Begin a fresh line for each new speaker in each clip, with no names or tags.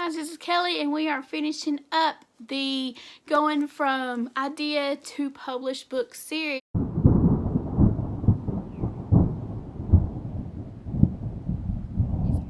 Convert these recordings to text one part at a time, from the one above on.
guys, this is Kelly and we are finishing up the Going From Idea to Published Book series.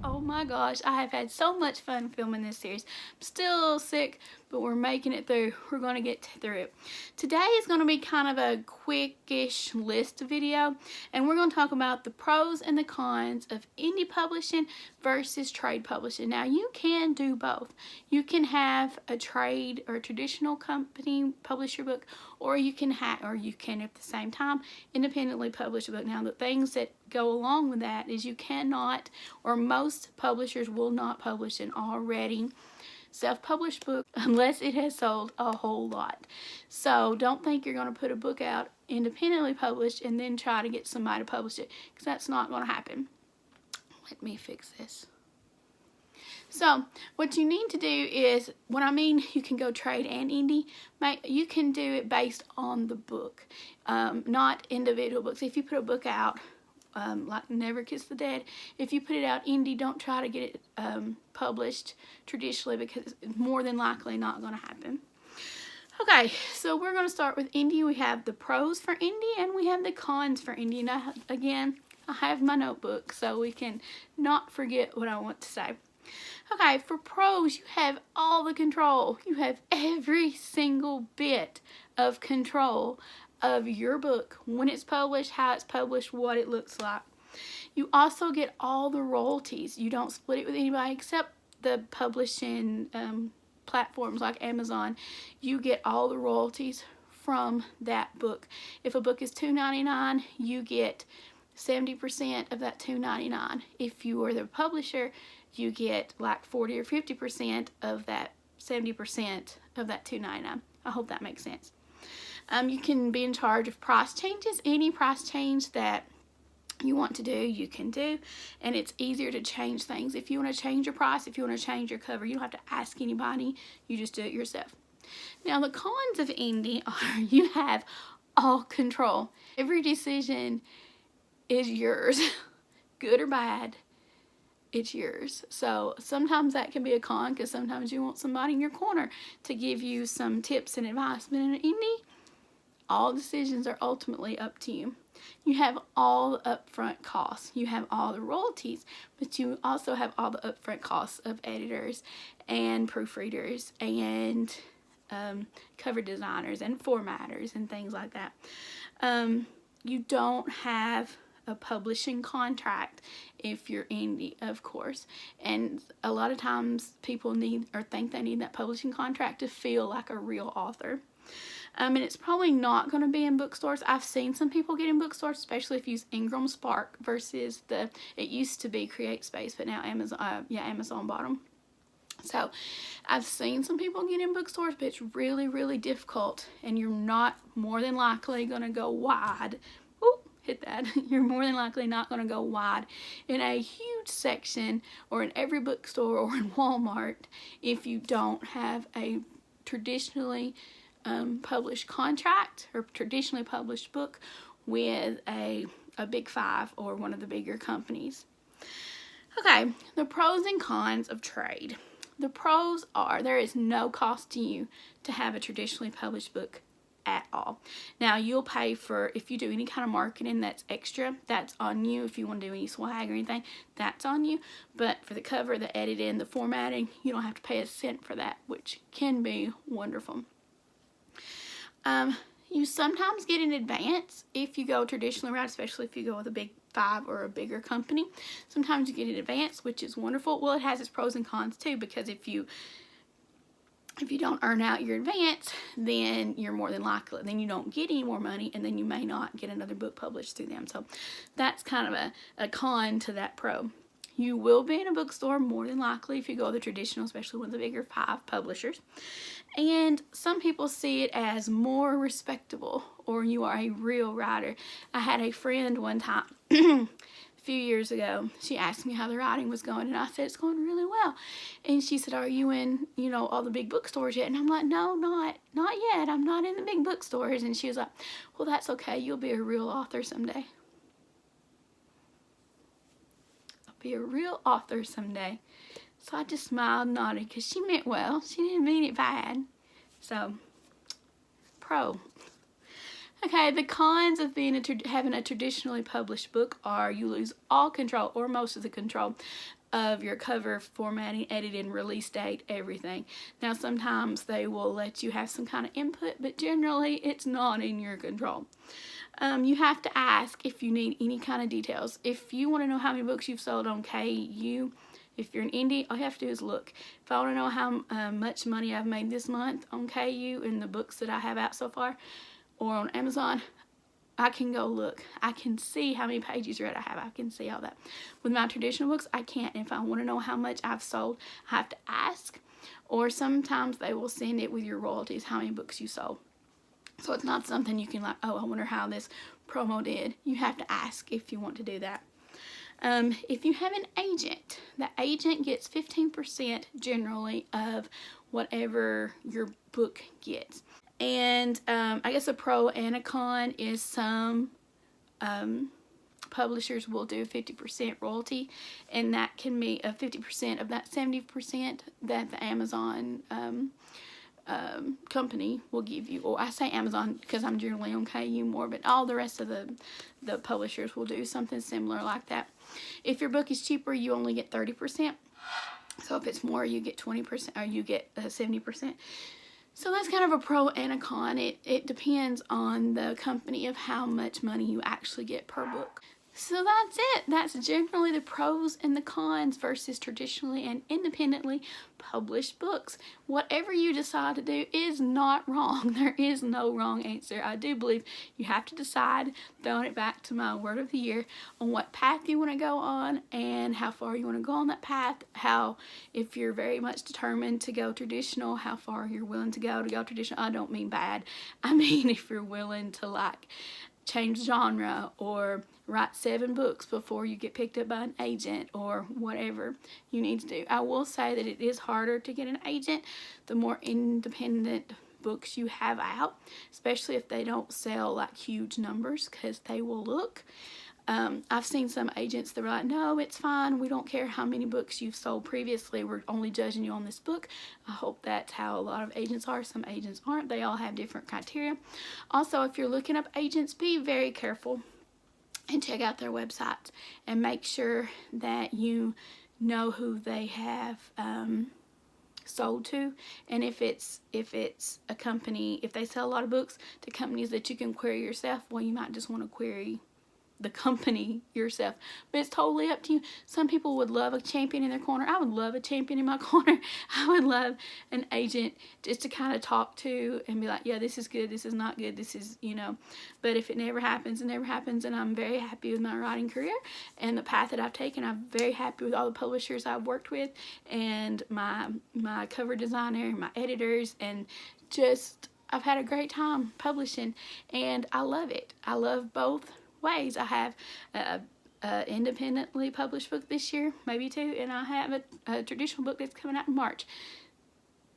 Oh my gosh, I have had so much fun filming this series. I'm still a little sick, but we're making it through. We're going to get through it. Today is going to be kind of a quickish list video, and we're going to talk about the pros and the cons of indie publishing versus trade publishing. Now, you can do both. You can have a trade or a traditional company publish your book, or you can at the same time independently publish a book. Now, the things that go along with that is you cannot, or most publishers will not, publish an already self-published book unless it has sold a whole lot. So don't think you're going to put a book out independently published and then try to get somebody to publish it, because that's not going to happen. Let me fix this. So what you need to do is, when I mean you can go trade and indie, you can do it based on the book, not individual books. If you put a book out, like Never Kiss the Dead, if you put it out indie, don't try to get it published traditionally, because it's more than likely not going to happen. Okay, so we're going to start with indie. We have the pros for indie and we have the cons for indie. Now, again, I have my notebook so we can not forget what I want to say. Okay, for pros, you have all the control. You have every single bit of control of your book, when it's published, how it's published, what it looks like. You also get all the royalties. You don't split it with anybody except the publishing platforms like Amazon. You get all the royalties from that book. If a book is $2.99, you get 70% of that $2.99. If you are the publisher, you get like 40 or 50% of that 70% of that $2.99. I hope that makes sense. You can be in charge of price changes. Any price change that you want to do, you can do, and it's easier to change things. If you want to change your price, if you want to change your cover, you don't have to ask anybody. You just do it yourself. Now, the cons of indie are you have all control. Every decision is yours, good or bad. It's yours. So sometimes that can be a con, because sometimes you want somebody in your corner to give you some tips and advice. But in an indie, all decisions are ultimately up to you. You have all the upfront costs. You have all the royalties, but you also have all the upfront costs of editors and proofreaders and cover designers and formatters and things like that. You don't have a publishing contract if you're indie, of course, and a lot of times people need or think they need that publishing contract to feel like a real author. And it's probably not going to be in bookstores. I've seen some people get in bookstores, especially if you use Ingram Spark versus it used to be CreateSpace, but now Amazon bought them. So I've seen some people get in bookstores, but it's really, really difficult, and you're not more than likely going to go wide. Ooh, hit that. You're more than likely not going to go wide in a huge section or in every bookstore or in Walmart if you don't have a traditionally published contract or traditionally published book with a big five or one of the bigger companies. Okay, the pros and cons of trade. The pros are there is no cost to you to have a traditionally published book at all. Now, you'll pay for, if you do any kind of marketing that's extra, that's on you. If you want to do any swag or anything, that's on you. But for the cover, the editing, the formatting, you don't have to pay a cent for that, which can be wonderful. You sometimes get an advance if you go traditionally route, especially if you go with a big five or a bigger company. Sometimes you get an advance, which is wonderful. Well, it has its pros and cons too, because if you don't earn out your advance, then you're more than likely, then you don't get any more money, and then you may not get another book published through them. So that's kind of a con to that pro. You will be in a bookstore more than likely if you go the traditional, especially with the bigger five publishers. And some people see it as more respectable, or you are a real writer. I had a friend one time, a few years ago, she asked me how the writing was going, and I said, it's going really well. And she said, are you in, all the big bookstores yet? And I'm like, no, not yet. I'm not in the big bookstores. And she was like, well, that's okay. You'll be a real author someday. Be a real author someday. So I just smiled and nodded because she meant well. She didn't mean it bad. So, pro. Okay, the cons of being having a traditionally published book are you lose all control, or most of the control, of your cover, formatting, editing, release date, everything. Now, sometimes they will let you have some kind of input, but generally it's not in your control. You have to ask if you need any kind of details. If you want to know how many books you've sold on KU, if you're an indie, all you have to do is look. If I want to know how much money I've made this month on KU and the books that I have out so far, or on Amazon, I can go look. I can see how many pages read I have. I can see all that. With my traditional books, I can't. If I want to know how much I've sold, I have to ask. Or sometimes they will send it with your royalties, how many books you sold. So it's not something you can like, oh, I wonder how this promo did. You have to ask if you want to do that. If you have an agent, the agent gets 15% generally of whatever your book gets. And I guess a pro and a con is some publishers will do 50% royalty, and that can be 50% of that 70% that the Amazon company will give you. Or I say Amazon because I'm generally on KU more, but all the rest of the publishers will do something similar like that. If your book is cheaper, you only get 30%. So if it's more, you get 20%, or you get 70%. So that's kind of a pro and a con. It depends on the company of how much money you actually get per book. So that's it. That's generally the pros and the cons versus traditionally and independently published books. Whatever you decide to do is not wrong. There is no wrong answer. I do believe you have to decide, throwing it back to my word of the year, on what path you want to go on and how far you want to go on that path. How, if you're very much determined to go traditional, how far you're willing to go traditional. I don't mean bad. I mean if you're willing to like change genre or write 7 books before you get picked up by an agent, or whatever you need to do. I will say that it is harder to get an agent the more independent books you have out, especially if they don't sell like huge numbers, because they will look. I've seen some agents that are like, no, it's fine. We don't care how many books you've sold previously. We're only judging you on this book. I hope that's how a lot of agents are. Some agents aren't. They all have different criteria. Also, if you're looking up agents, be very careful and check out their websites and make sure that you know who they have sold to, and if it's a company, if they sell a lot of books to companies that you can query yourself, well, you might just want to query the company yourself. But it's totally up to you. Some people would love a champion in their corner. I would love a champion in my corner. I would love an agent just to kind of talk to and be like, yeah, this is good, this is not good, this is, you know. But if it never happens, it never happens. And I'm very happy with my writing career and the path that I've taken. I'm very happy with all the publishers I've worked with, and my cover designer, my editors, and just I've had a great time publishing, and I love it. I love both ways. I have a independently published book this year, maybe 2, and I have a traditional book that's coming out in March,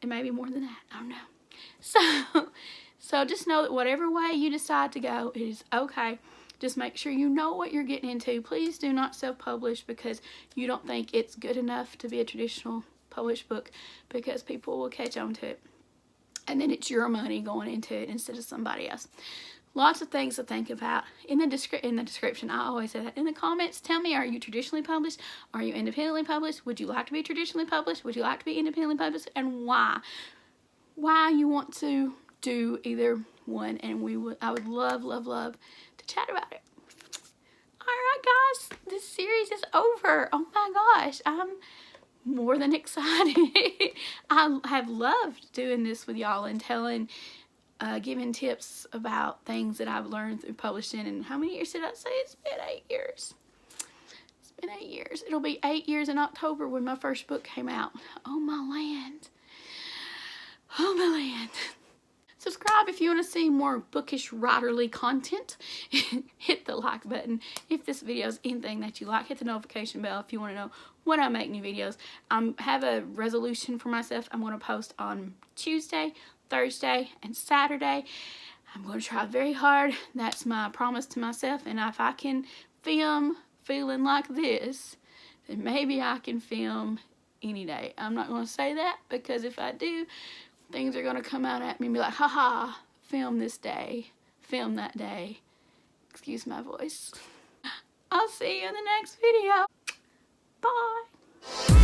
and maybe more than that. I don't know. So just know that whatever way you decide to go, it is okay. Just make sure you know what you're getting into. Please do not self-publish because you don't think it's good enough to be a traditional published book, because people will catch on to it, and then it's your money going into it instead of somebody else. Lots of things to think about. In the description, I always say that. In the comments, tell me, are you traditionally published? Are you independently published? Would you like to be traditionally published? Would you like to be independently published? And why? Why you want to do either one. And I would love, love, love to chat about it. Alright guys, this series is over. Oh my gosh, I'm more than excited. I have loved doing this with y'all and giving tips about things that I've learned through publishing. And how many years did I say? It's been 8 years. It's been 8 years. It'll be 8 years in October when my first book came out. Oh my land. Oh my land. Subscribe if you want to see more bookish writerly content. Hit the like button if this video is anything that you like. Hit the notification bell if you want to know when I make new videos. I have a resolution for myself. I'm going to post on Tuesday, Thursday, and Saturday. I'm going to try very hard. That's my promise to myself. And if I can film feeling like this, then maybe I can film any day. I'm not going to say that because if I do, things are going to come out at me and be like, haha, film this day, film that day. Excuse my voice. I'll see you in the next video. Bye.